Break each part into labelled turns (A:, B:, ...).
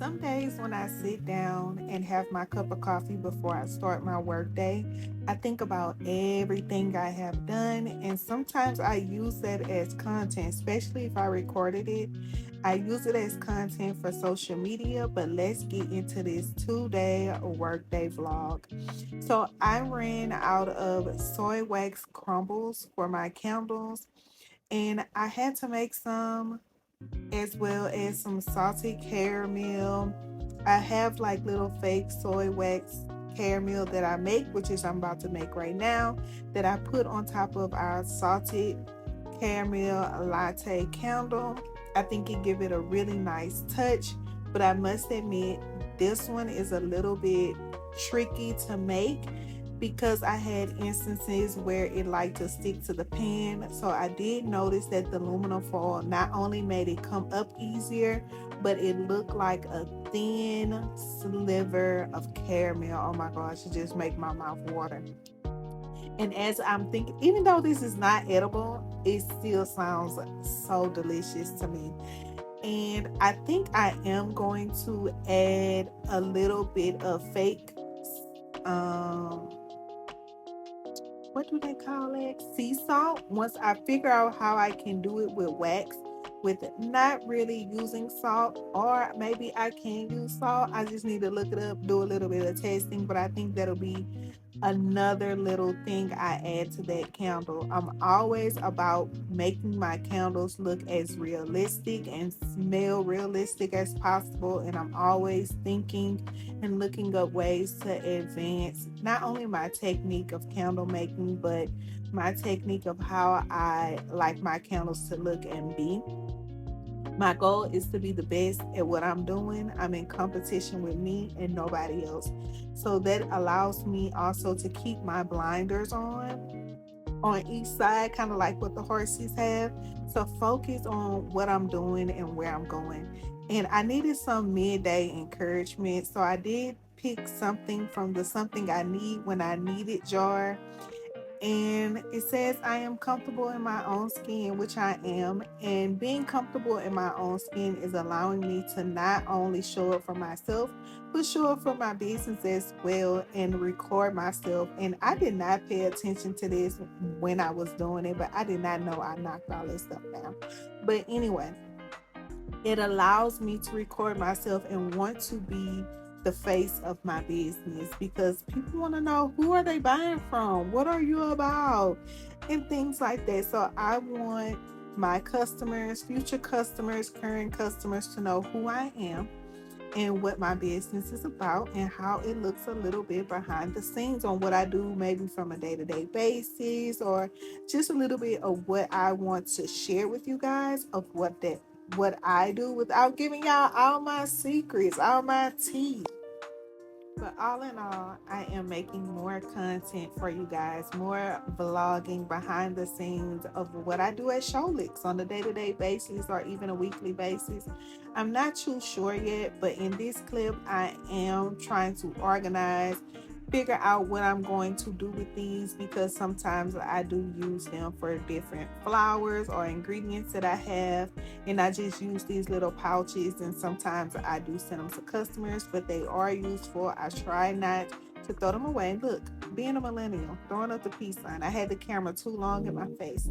A: Some days when I sit down and have my cup of coffee before I start my work day, I think about everything I have done, and sometimes I use that as content, especially if I recorded it. I use it as content for social media, but let's get into this 2-day workday vlog. So I ran out of soy wax crumbles for my candles, and I had to make some as well as some salted caramel. I have like little fake soy wax caramel that I make, which is I'm about to make right now, that I put on top of our salted caramel latte candle. I think it give it a really nice touch, but I must admit this one is a little bit tricky to make because I had instances where it liked to stick to the pan. So I did notice that the aluminum foil not only made it come up easier, but it looked like a thin sliver of caramel. Oh my gosh, it just make my mouth water. And as I'm thinking, even though this is not edible, it still sounds so delicious to me. And I think I am going to add a little bit of fake um what do they call it? Sea salt. Once I figure out how I can do it with wax, with not really using salt, or maybe I can use salt. I just need to look it up, do a little bit of testing, but I think that'll be another little thing I add to that candle. I'm always about making my candles look as realistic and smell realistic as possible, and I'm always thinking and looking up ways to advance not only my technique of candle making, but my technique of how I like my candles to look and be. My goal is to be the best at what I'm doing. I'm in competition with me and nobody else. So that allows me also to keep my blinders on each side, kind of like what the horses have. So focus on what I'm doing and where I'm going. And I needed some midday encouragement. So I did pick something from the Something I Need When I Need It jar, and it says I am comfortable in my own skin, which I am, and being comfortable in my own skin is allowing me to not only show up for myself but show up for my business as well and record myself. And I did not pay attention to this when I was doing it, but I did not know I knocked all this stuff down. But anyway, it allows me to record myself and want to be the face of my business, because people want to know, who are they buying from, what are you about, and things like that. So I want my customers, future customers, current customers to know who I am and what my business is about and how it looks a little bit behind the scenes on what I do, maybe from a day-to-day basis, or just a little bit of what I want to share with you guys of what I do, without giving y'all all my secrets, all my tea. But all in all, I am making more content for you guys, more vlogging behind the scenes of what I do at Sholix on a day-to-day basis or even a weekly basis. I'm not too sure yet, but in this clip, I am trying to organize, figure out what I'm going to do with these, because sometimes I do use them for different flowers or ingredients that I have, and I just use these little pouches, and sometimes I do send them to customers, but they are useful. I try not to throw them away. Look, being a millennial, throwing up the peace sign. I had the camera too long in my face.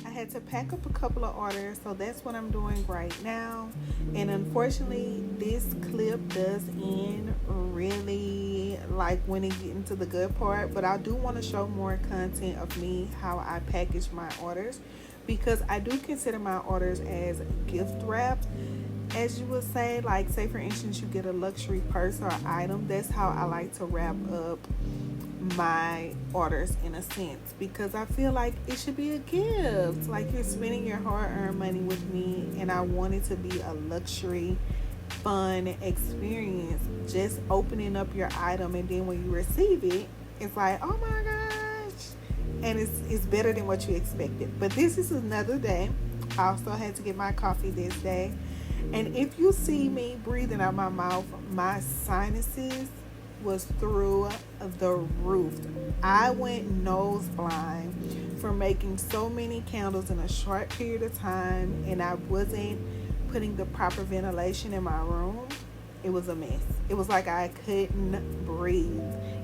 A: I had to pack up a couple of orders, so that's what I'm doing right now. And unfortunately, this clip does end really like when it get into the good part, but I do want to show more content of me, how I package my orders, because I do consider my orders as gift wrapped, as you would say. Like, say for instance, you get a luxury purse or item, that's how I like to wrap up my orders, in a sense, because I feel like it should be a gift. Like, you're spending your hard-earned money with me, and I want it to be a luxury, fun experience. Just opening up your item, and then when you receive it, it's like, oh my gosh, and it's better than what you expected. But this is another day. I also had to get my coffee this day, and if you see me breathing out my mouth, my sinuses was through the roof. I went nose blind for making so many candles in a short period of time, and I wasn't putting the proper ventilation in my room, it was a mess. It was like I couldn't breathe.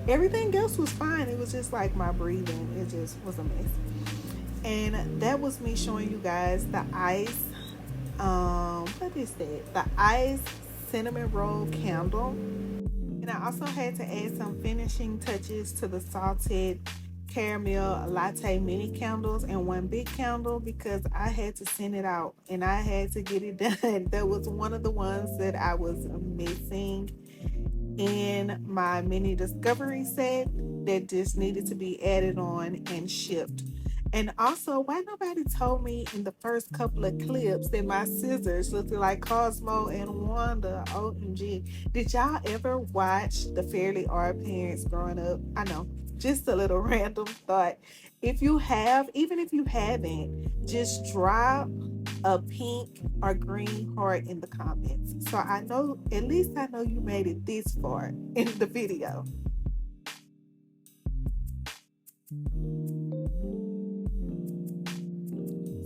A: Everything else was fine. It was just like my breathing. It just was a mess. And that was me showing you guys the ice. What is that? The ice cinnamon roll candle. And I also had to add some finishing touches to the salted caramel latte mini candles and one big candle because I had to send it out and I had to get it done. That was one of the ones that I was missing in my mini discovery set that just needed to be added on and shipped. And also, why nobody told me in the first couple of clips that my scissors looked like Cosmo and Wanda? OMG. Did y'all ever watch the Fairly Odd Parents growing up? I know, just a little random thought. If you have, even if you haven't, just drop a pink or green heart in the comments. So I know, at least I know you made it this far in the video.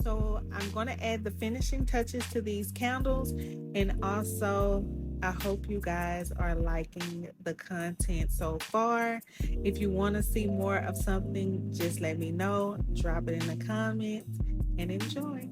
A: So I'm going to add the finishing touches to these candles, and also I hope you guys are liking the content so far. If you want to see more of something, just let me know, drop it in the comments, and enjoy.